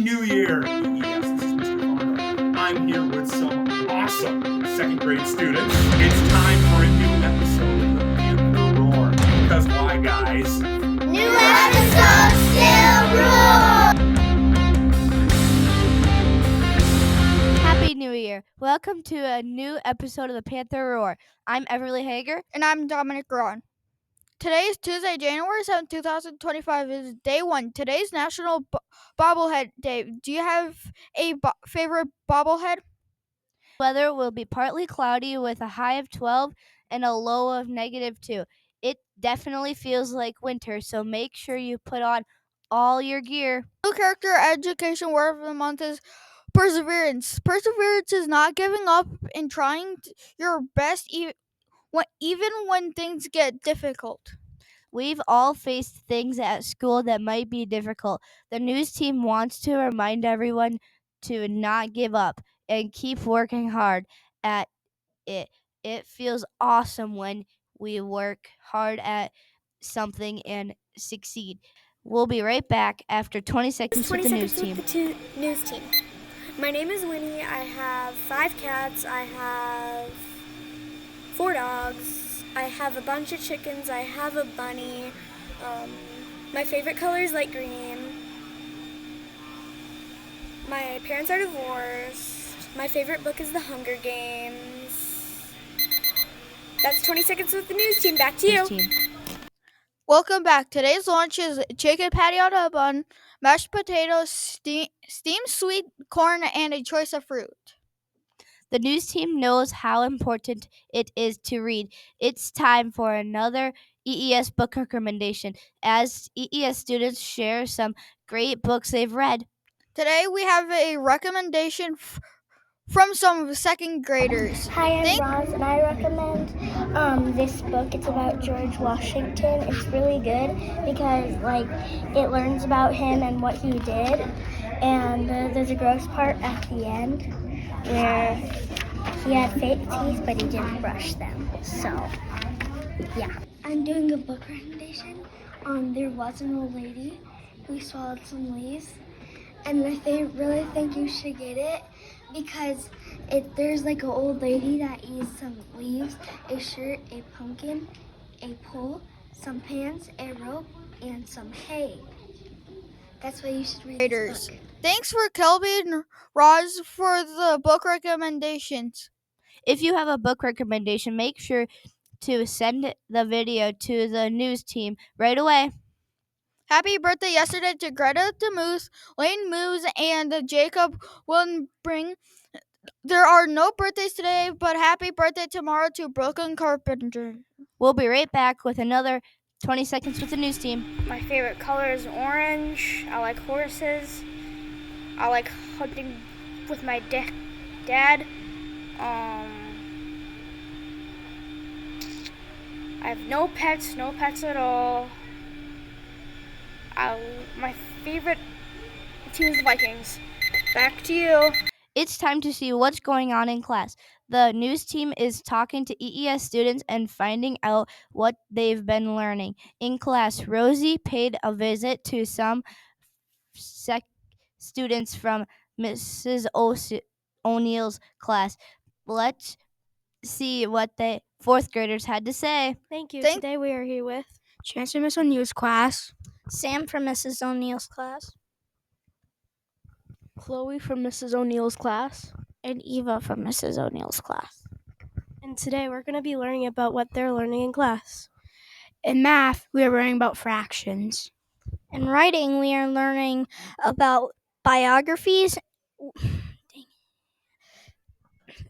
New Year! Yes, this is Mr. Farmer. I'm here with some awesome second grade students. It's time for a new episode of the Panther Roar. Because why, guys? New episode still rules! Happy New Year. Welcome to a new episode of the Panther Roar. I'm Everly Hager. And I'm Dominic Ron. Today is Tuesday, January 7th, 2025. Is day one. Today's National Bobblehead Day. Do you have a favorite bobblehead? Weather will be partly cloudy with a high of 12 and a low of -2. It definitely feels like winter, so make sure you put on all your gear. New character education word of the month is perseverance. Perseverance is not giving up and trying your best even when things get difficult. We've all faced things at school that might be difficult. The news team wants to remind everyone to not give up and keep working hard at it. It feels awesome when we work hard at something and succeed. We'll be right back after 20 seconds with the news team. News team. My name is Winnie. I have 5 cats. I have 4 dogs. I have a bunch of chickens. I have a bunny. My favorite color is light green. My parents are divorced. My favorite book is The Hunger Games. That's 20 seconds with the news team. Back to you. Welcome back. Today's lunch is chicken patty on a bun, mashed potatoes, steamed sweet corn, and a choice of fruit. The news team knows how important it is to read. It's time for another EES book recommendation as EES students share some great books they've read. Today we have a recommendation from some second graders. Hi, I'm Roz, and I recommend this book. It's about George Washington. It's really good because, it learns about him and what he did. And there's a gross part at the end where he had fake teeth, but he didn't brush them. So, yeah. I'm doing a book recommendation. There was an old lady who swallowed some leaves, and I really think you should get it because there's an old lady that eats some leaves, a shirt, a pumpkin, a pole, some pants, a rope, and some hay. That's why you should read this book. Thanks for Kelby and Roz for the book recommendations. If you have a book recommendation, make sure to send the video to the news team right away. Happy birthday yesterday to Greta the Moose, Lane Moose, and Jacob Willenbring. There are no birthdays today, but happy birthday tomorrow to Brooklyn Carpenter. We'll be right back with another 20 seconds with the news team. My favorite color is orange. I like horses. I like hunting with my dad. I have no pets at all. My favorite team is the Vikings. Back to you. It's time to see what's going on in class. The news team is talking to EES students and finding out what they've been learning. In class, Rosie paid a visit to some students from Mrs. O'Neill's class. Let's see what the 4th graders had to say. Thank you. Today we are here with Chancellor Miss O'Neill's class, Sam from Mrs. O'Neill's class, Chloe from Mrs. O'Neill's class, and Eva from Mrs. O'Neill's class. and today we're going to be learning about what they're learning in class. in math, we are learning about fractions. In writing, we are learning about biographies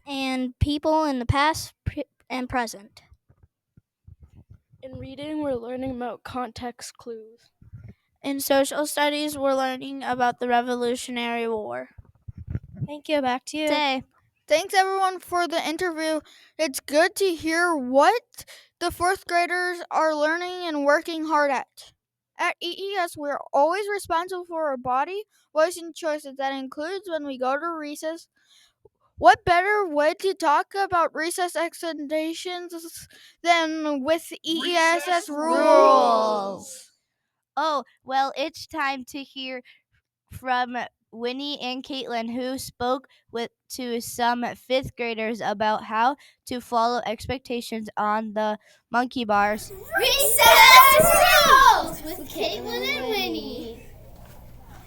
and people in the past and present. In reading, we're learning about context clues. In social studies, we're learning about the Revolutionary War. Thank you. Back to you. Thanks everyone for the interview. It's good to hear what the 4th graders are learning and working hard at. At EES, we're always responsible for our body, voice, and choices. That includes when we go to recess. What better way to talk about recess expectations than with EES rules? Oh, well, it's time to hear from Winnie and Caitlin, who spoke to some 5th graders about how to follow expectations on the monkey bars. Recess Rules with Caitlin and Winnie.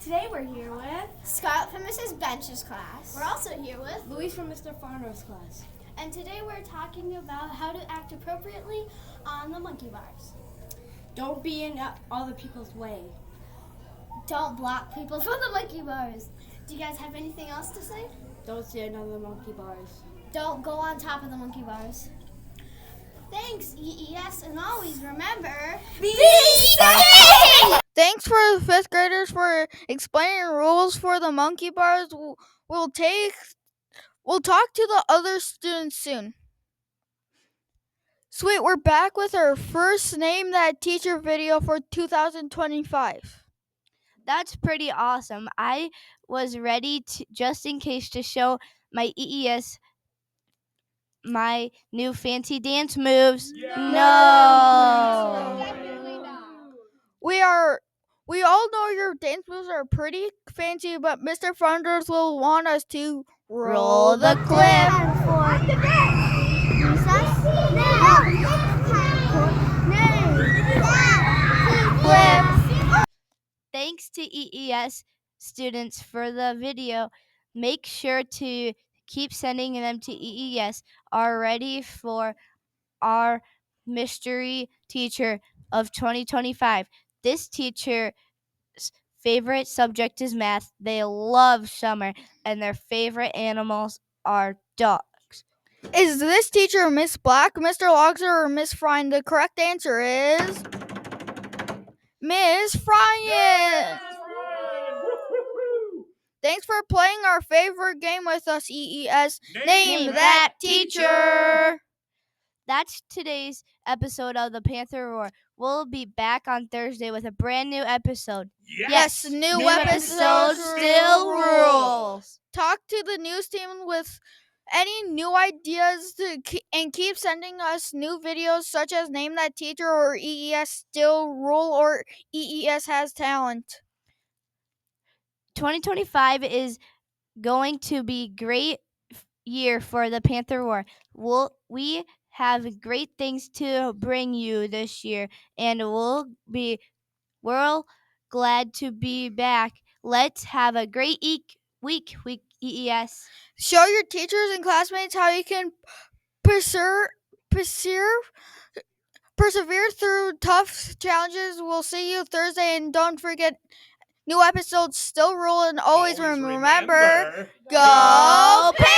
Today we're here with Scott from Mrs. Bench's class. We're also here with Louise from Mr. Farner's class. And today we're talking about how to act appropriately on the monkey bars. Don't be in other people's way. Don't block people from the monkey bars. Do you guys have anything else to say? Don't stand on the monkey bars. Don't go on top of the monkey bars. Thanks, EES, and always remember, Be safe! Thanks for the 5th graders for explaining rules for the monkey bars. We'll talk to the other students soon. Sweet, we're back with our first Name That Teacher video for 2025. That's pretty awesome. I was ready just in case to show my EES my new fancy dance moves. Yeah. No. Definitely not. We all know your dance moves are pretty fancy, but Mr. Founders will want us to roll the clip. Thanks to EES students for the video. Make sure to keep sending them to EES. Are ready for our mystery teacher of 2025. This teacher's favorite subject is math. They love summer, and their favorite animals are dogs. Is this teacher Miss Black, Mr. Logser, or Miss Fryan? The correct answer is Miss Fryan. Thanks for playing our favorite game with us, EES. Name that teacher. That's today's episode of the Panther Roar. We'll be back on Thursday with a brand new episode. Yes, new episode still rules. Talk to the news team with any new ideas and keep sending us new videos such as Name That Teacher or EES Still Rule or EES Has Talent. 2025 is going to be great year for the Panther Roar. We have great things to bring you this year, and we're glad to be back. Let's have a great week, EES. Show your teachers and classmates how you can persevere through tough challenges. We'll see you Thursday, and don't forget, new episodes still rule, and always remember, go Panther!